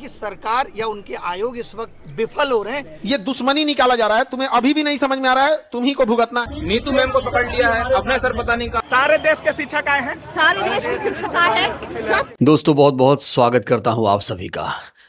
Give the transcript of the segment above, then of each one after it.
कि सरकार या उनके आयोग इस वक्त विफल हो रहे हैं। ये दुश्मनी निकाला जा रहा है, तुम्हें अभी भी नहीं समझ में आ रहा है, तुम ही को भुगतना। नीतू मैम को पकड़ लिया है, अपना सर पता नहीं कहा। सारे देश के शिक्षक आए हैं, सारे देश के शिक्षक आए हैं सब। दोस्तों बहुत बहुत स्वागत करता हूं आप सभी का।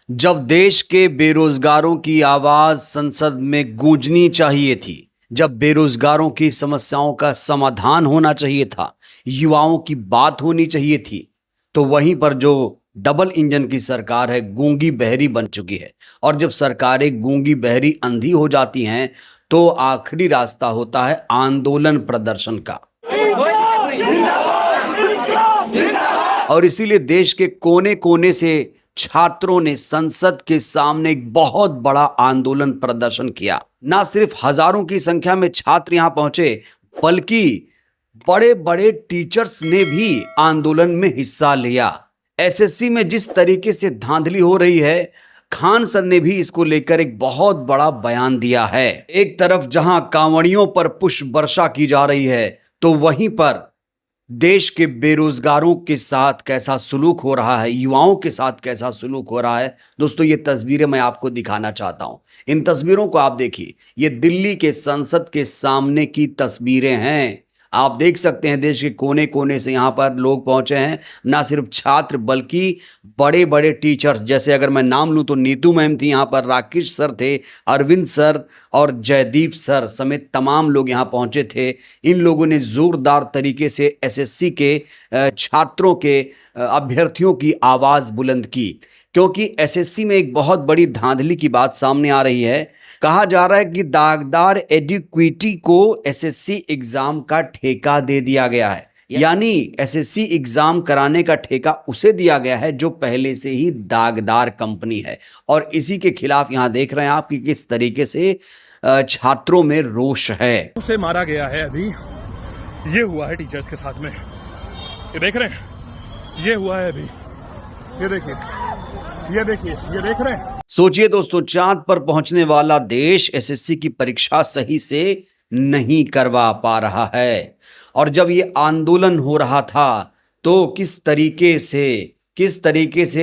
जब देश के बेरोजगारों की आवाज संसद में गूंजनी चाहिए थी, जब बेरोजगारों की समस्याओं का समाधान होना चाहिए था, युवाओं की बात होनी चाहिए थी, तो वहीं पर जो डबल इंजन की सरकार है गूंगी बहरी बन चुकी है। और जब सरकारें गूंगी बहरी अंधी हो जाती हैं तो आखिरी रास्ता होता है आंदोलन प्रदर्शन का। और इसीलिए देश के कोने कोने से छात्रों ने संसद के सामने एक बहुत बड़ा आंदोलन प्रदर्शन किया। ना सिर्फ हजारों की संख्या में छात्र यहां पहुंचे, बल्कि बड़े बड़े टीचर्स ने भी आंदोलन में हिस्सा लिया। एसएससी में जिस तरीके से धांधली हो रही है, खान सर ने भी इसको लेकर एक बहुत बड़ा बयान दिया है। एक तरफ जहां कांवड़ियों पर पुष्प वर्षा की जा रही है, तो वहीं पर देश के बेरोजगारों के साथ कैसा सुलूक हो रहा है, युवाओं के साथ कैसा सुलूक हो रहा है। दोस्तों ये तस्वीरें मैं आपको दिखाना चाहता हूं। इन तस्वीरों को आप देखिए, ये दिल्ली के संसद के सामने की तस्वीरें हैं। आप देख सकते हैं देश के कोने कोने से यहाँ पर लोग पहुंचे हैं। ना सिर्फ छात्र बल्कि बड़े बड़े टीचर्स, जैसे अगर मैं नाम लूँ तो नीतू मैम थी यहाँ पर, राकेश सर थे, अरविंद सर और जयदीप सर समेत तमाम लोग यहाँ पहुंचे थे। इन लोगों ने जोरदार तरीके से एसएससी के छात्रों के अभ्यर्थियों की आवाज़ बुलंद की, क्योंकि एसएससी में एक बहुत बड़ी धांधली की बात सामने आ रही है। कहा जा रहा है कि दागदार एडिक्विटी को एसएससी एग्जाम का ठेका दे दिया गया है, यानी एसएससी एग्जाम कराने का ठेका उसे दिया गया है जो पहले से ही दागदार कंपनी है। और इसी के खिलाफ यहां देख रहे हैं आप कि किस तरीके से छात्रों में रोष है। उसे मारा गया है। अभी ये हुआ है टीचर्स के साथ में, ये देख रहे हैं, ये हुआ है अभी, ये देखिए, ये देखिए, ये देख रहे हैं। सोचिए दोस्तों, चांद पर पहुंचने वाला देश एसएससी की परीक्षा सही से नहीं करवा पा रहा है। और जब ये आंदोलन हो रहा था तो किस तरीके से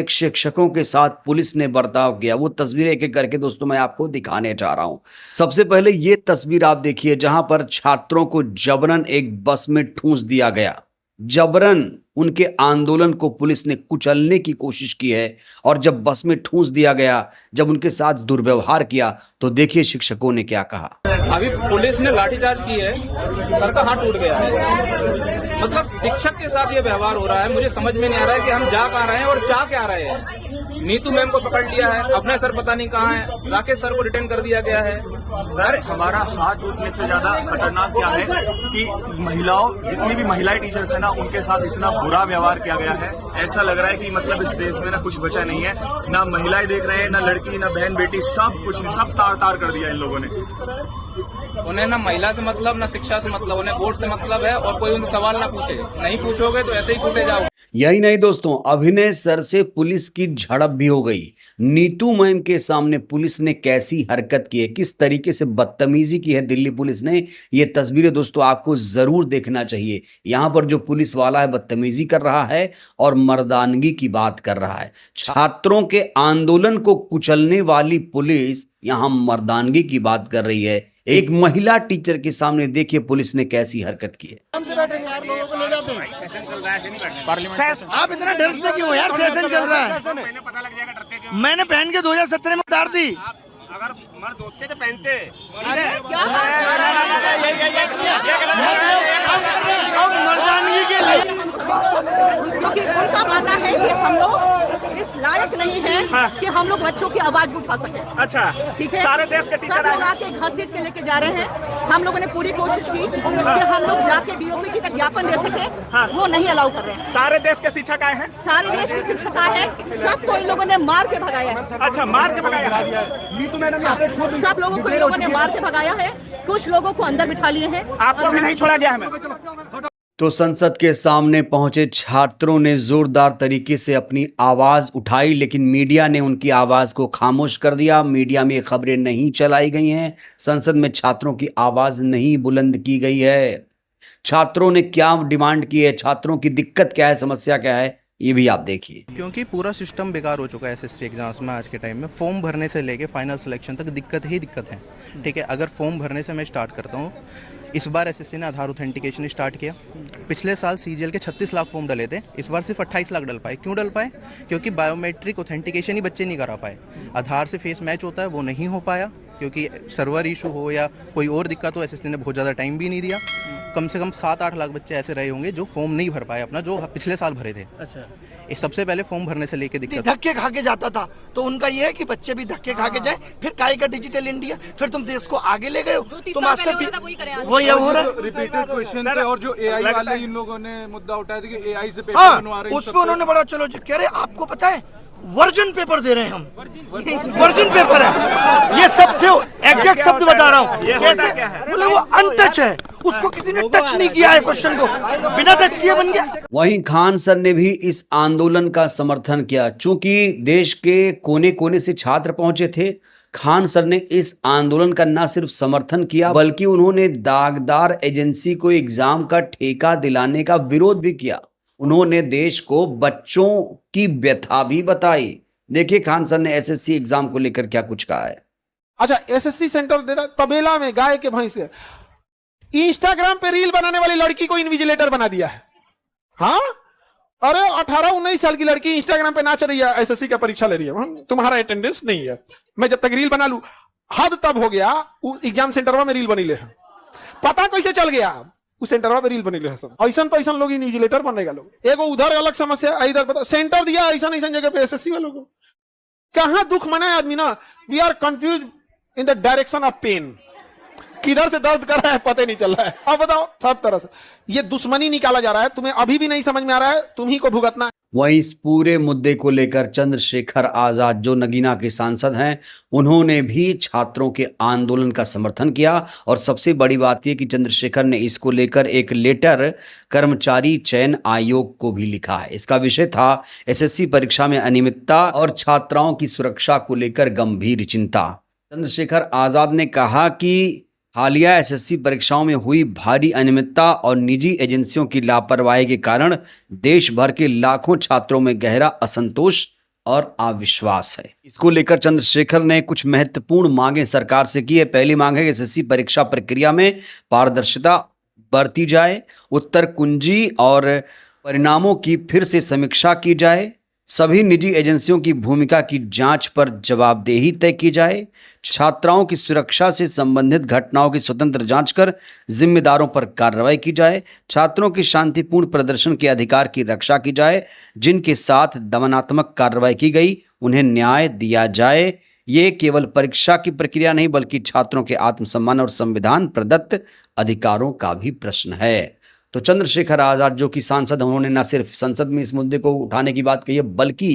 शिक्षकों के साथ पुलिस ने बर्ताव किया, वो तस्वीरें एक एक करके दोस्तों मैं आपको दिखाने जा रहा हूं। सबसे पहले ये तस्वीर आप देखिए जहां पर छात्रों को जबरन एक बस में ठूंस दिया गया। जबरन उनके आंदोलन को पुलिस ने कुचलने की कोशिश की है। और जब बस में ठूंस दिया गया, जब उनके साथ दुर्व्यवहार किया, तो देखिए शिक्षकों ने क्या कहा। अभी पुलिस ने लाठीचार्ज की है, सर का हाथ टूट गया है। मतलब शिक्षक के साथ ये व्यवहार हो रहा है, मुझे समझ में नहीं आ रहा है कि हम जा कहाँ रहे हैं और चाह क्या रहे हैं। नीतू मैम को पकड़ लिया है, अपना सर पता नहीं कहाँ है, राकेश सर को रिटेन कर दिया गया है। सर हमारा हाथ टूटने से ज्यादा खतरनाक क्या है कि महिलाओं, जितनी भी महिलाएं टीचर्स है ना, उनके साथ इतना बुरा व्यवहार किया गया है। ऐसा लग रहा है कि मतलब इस देश में ना कुछ बचा नहीं है, ना महिलाएं देख रहे हैं, ना लड़की, ना बहन बेटी, सब कुछ, सब तार तार कर दिया इन लोगों ने। उन्हें ना महिला से मतलब, ना शिक्षा से मतलब, उन्हें वोट से मतलब है। और कोई उनसे सवाल ना पूछे, नहीं पूछोगे तो ऐसे ही कूटे जाओ। यही नहीं दोस्तों, अभिनय सर से पुलिस की झड़प भी हो गई। नीतू मैम के सामने पुलिस ने कैसी हरकत की है, किस तरीके से बदतमीजी की है दिल्ली पुलिस ने, ये तस्वीरें दोस्तों आपको जरूर देखना चाहिए। यहाँ पर जो पुलिस वाला है बदतमीजी कर रहा है और मर्दानगी की बात कर रहा है। छात्रों के आंदोलन को कुचलने वाली पुलिस यहाँ मर्दानगी की बात कर रही है। एक महिला टीचर के सामने देखिए पुलिस ने कैसी हरकत की है। चार लोगों को ले जाते हैं। आप इतना डरते क्यों हो यार? सेशन चल रहा है, मैंने पहन के 2017 में उतार दी। अगर मर्द होते तो पहनते। मर्दानगी के लिए, क्योंकि उनका मानना है कि हम लोग इस लायक नहीं है कि हम लोग बच्चों की आवाज उठा सके। अच्छा, ठीक है, सारे देश के सब लोग आके घसीट के लेके जा रहे हैं। हम लोगों ने पूरी कोशिश की कि हम लोग जाके डीओपी की तक ज्ञापन दे सके, वो नहीं अलाउ कर रहे हैं। सारे देश के शिक्षक आए हैं, सारे देश के शिक्षक आए हैं, सबको इन लोगों ने मार के भगाया है। अच्छा, मार के भगाया। नीतू मैडम सब लोगों को इन लोगों ने मार के भगाया है, कुछ लोगों को अंदर बिठा लिए हैं। आपको भी नहीं छोड़ा गया है। तो संसद के सामने पहुंचे छात्रों ने जोरदार तरीके से अपनी आवाज उठाई, लेकिन मीडिया ने उनकी आवाज को खामोश कर दिया। मीडिया में खबरें नहीं चलाई गई हैं, संसद में छात्रों की आवाज नहीं बुलंद की गई है। छात्रों ने क्या डिमांड की है, छात्रों की दिक्कत क्या है, समस्या क्या है, ये भी आप देखिए। क्योंकि पूरा सिस्टम बेकार हो चुका है एसएससी एग्जाम्स में आज के टाइम में। फॉर्म भरने से लेके फाइनल सिलेक्शन तक दिक्कत ही दिक्कत है। ठीक है, अगर फॉर्म भरने से मैं स्टार्ट करता हूँ, इस बार एसएससी ने आधार ऑथेंटिकेशन स्टार्ट किया। पिछले साल सीजीएल के 36 लाख फॉर्म डले थे, इस बार सिर्फ 28 लाख डल पाए। क्यों डल पाए? क्योंकि बायोमेट्रिक ऑथेंटिकेशन ही बच्चे नहीं करा पाए। आधार से फेस मैच होता है, वो नहीं हो पाया क्योंकि सर्वर इशू हो या कोई और दिक्कत हो। एसएससी ने बहुत ज़्यादा टाइम भी नहीं दिया। कम से कम 7-8 लाख बच्चे ऐसे रहे होंगे जो फॉर्म नहीं भर पाए अपना, जो पिछले साल भरे थे। अच्छा, ये सबसे पहले फॉर्म भरने से लेके दिक्कत। धक्के खा के जाता था, तो उनका ये है कि बच्चे भी धक्के खा के जाए, फिर काय का डिजिटल इंडिया, फिर तुम देश को आगे ले गए हो। तुम आज से वही हो रहा है। रिपीटेड क्वेश्चन थे और जो एआई वाले इन लोगों ने मुद्दा उठाया था कि एआई से पेपर बनवा रहे हैं, उस पे उन्होंने बड़ा चलो कह रहे आपको पता है वर्जन पेपर दे रहे हैं हम, वर्जन पेपर है ये सब थे। एग्जैक्ट शब्द बता रहा हूँ कैसे, बोले वो अनटच है, उसको किसी ने टच नहीं किया है, क्वेश्चन को बिना टच किए बन गया। वहीं खान सर ने भी इस आंदोलन का समर्थन किया। चूंकि देश के कोने कोने से छात्र पहुंचे थे, खान सर ने इस आंदोलन का न सिर्फ समर्थन किया बल्कि उन्होंने दागदार एजेंसी को एग्जाम का ठेका दिलाने का विरोध भी किया। उन्होंने देश को बच्चों की व्यथा भी बताई। देखिए खान सर ने एसएससी एग्जाम को लेकर क्या कुछ कहा है। अच्छा, एसएससी सेंटर दे रहा, तबेला में गाय के भैंस के, इंस्टाग्राम पे रील बनाने वाली लड़की को इन्विजिलेटर बना दिया है। हाँ, अरे 18-19 साल की लड़की इंस्टाग्राम पे नाच रही है, एसएससी का परीक्षा ले रही है, तुम्हारा अटेंडेंस नहीं है, मैं जब तक रील बना लूं। हद तब हो गया एग्जाम सेंटर में रील बनी ले, पता कैसे चल गया उस सेंटर में रील बनी ले। ऐसा तो ऐसा लोग इन्विजिलेटर बनेगा लोग। एगो उधर अलग समस्या, इधर पता सेंटर दिया ऐसा जगह पे एसएससी वालों को। कहां दुख मनाए आदमी ना। We are confuse in the direction of pain, किधर से दर्द कर रहा है पता नहीं चल रहा है। अब बताओ, सब तरह से ये दुश्मनी निकाला जा रहा है, तुम्हें अभी भी नहीं समझ में आ रहा है, तुम ही को भुगतना है। वहीं इस पूरे मुद्दे को लेकर चंद्रशेखर आजाद जो नगीना के सांसद हैं, उन्होंने भी छात्रों के आंदोलन का समर्थन किया। और सबसे बड़ी बात यह कि चंद्रशेखर ने इसको लेकर एक लेटर कर्मचारी चयन आयोग को भी लिखा है। इसका विषय था एसएससी परीक्षा में अनियमितता और छात्राओं की सुरक्षा को लेकर गंभीर चिंता। चंद्रशेखर आजाद ने कहा कि हालिया एसएससी परीक्षाओं में हुई भारी अनियमितता और निजी एजेंसियों की लापरवाही के कारण देश भर के लाखों छात्रों में गहरा असंतोष और अविश्वास है। इसको लेकर चंद्रशेखर ने कुछ महत्वपूर्ण मांगे सरकार से की है। पहली मांग है कि एसएससी परीक्षा प्रक्रिया में पारदर्शिता बरती जाए, उत्तर कुंजी और परिणामों की फिर से समीक्षा की जाए, सभी निजी एजेंसियों की भूमिका की जांच पर जवाबदेही तय की जाए, छात्राओं की सुरक्षा से संबंधित घटनाओं की स्वतंत्र जांच कर जिम्मेदारों पर कार्रवाई की जाए, छात्रों की शांतिपूर्ण प्रदर्शन के अधिकार की रक्षा की जाए, जिनके साथ दमनात्मक कार्रवाई की गई उन्हें न्याय दिया जाए। ये केवल परीक्षा की प्रक्रिया नहीं बल्कि छात्रों के आत्मसम्मान और संविधान प्रदत्त अधिकारों का भी प्रश्न है। तो चंद्रशेखर आजाद जो कि सांसद, उन्होंने न सिर्फ संसद में इस मुद्दे को उठाने की बात कही है बल्कि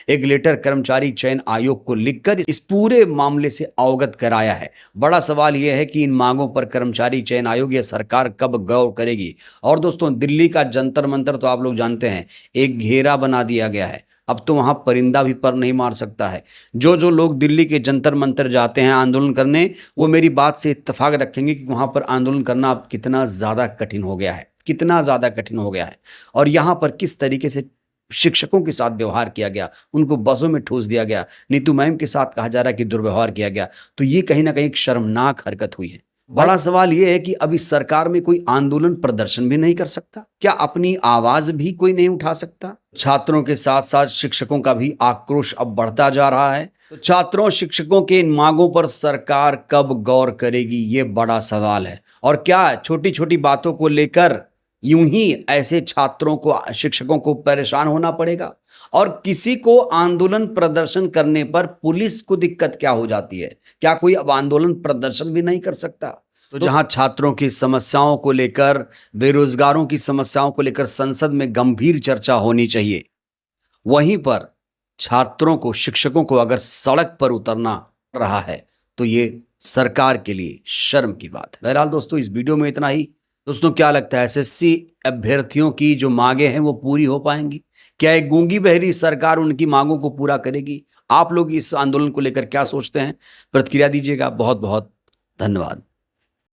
एक लेटर कर्मचारी चयन आयोग को लिखकर इस पूरे मामले से अवगत कराया है। बड़ा सवाल यह है कि इन मांगों पर कर्मचारी चयन आयोग या सरकार कब गौर करेगी। और दोस्तों, दिल्ली का जंतर मंतर तो आप लोग जानते हैं, एक घेरा बना दिया गया है। अब तो वहां परिंदा भी पर नहीं मार सकता है। जो लोग दिल्ली के जंतर मंतर जाते हैं आंदोलन करने, वो मेरी बात से इत्तेफाक रखेंगे कि वहां पर आंदोलन करना अब कितना ज़्यादा कठिन हो गया है, कितना ज़्यादा कठिन हो गया है। और यहाँ पर किस तरीके से शिक्षकों के साथ व्यवहार किया गया, उनको बसों में ठूस दिया गया, नीतू मैम के साथ कहा जा रहा है कि दुर्व्यवहार किया गया, तो ये कहीं ना कहीं एक शर्मनाक हरकत हुई है। बड़ा सवाल ये है कि अभी सरकार में कोई आंदोलन प्रदर्शन भी नहीं कर सकता क्या? अपनी आवाज भी कोई नहीं उठा सकता? छात्रों के साथ साथ शिक्षकों का भी आक्रोश अब बढ़ता जा रहा है। तो छात्रों शिक्षकों के इन मांगों पर सरकार कब गौर करेगी, ये बड़ा सवाल है। और क्या छोटी छोटी बातों को लेकर यूं ही ऐसे छात्रों को, शिक्षकों को परेशान होना पड़ेगा? और किसी को आंदोलन प्रदर्शन करने पर पुलिस को दिक्कत क्या हो जाती है? क्या कोई अब आंदोलन प्रदर्शन भी नहीं कर सकता? तो जहां छात्रों की समस्याओं को लेकर, बेरोजगारों की समस्याओं को लेकर संसद में गंभीर चर्चा होनी चाहिए, वहीं पर छात्रों को, शिक्षकों को अगर सड़क पर उतरना रहा है तो ये सरकार के लिए शर्म की बात है। बहरहाल दोस्तों, इस वीडियो में इतना ही। दोस्तों, क्या लगता है एसएससी अभ्यर्थियों की जो मांगे हैं वो पूरी हो पाएंगी? क्या एक गूंगी बहरी सरकार उनकी मांगों को पूरा करेगी? आप लोग इस आंदोलन को लेकर क्या सोचते हैं? प्रतिक्रिया दीजिएगा। बहुत बहुत धन्यवाद।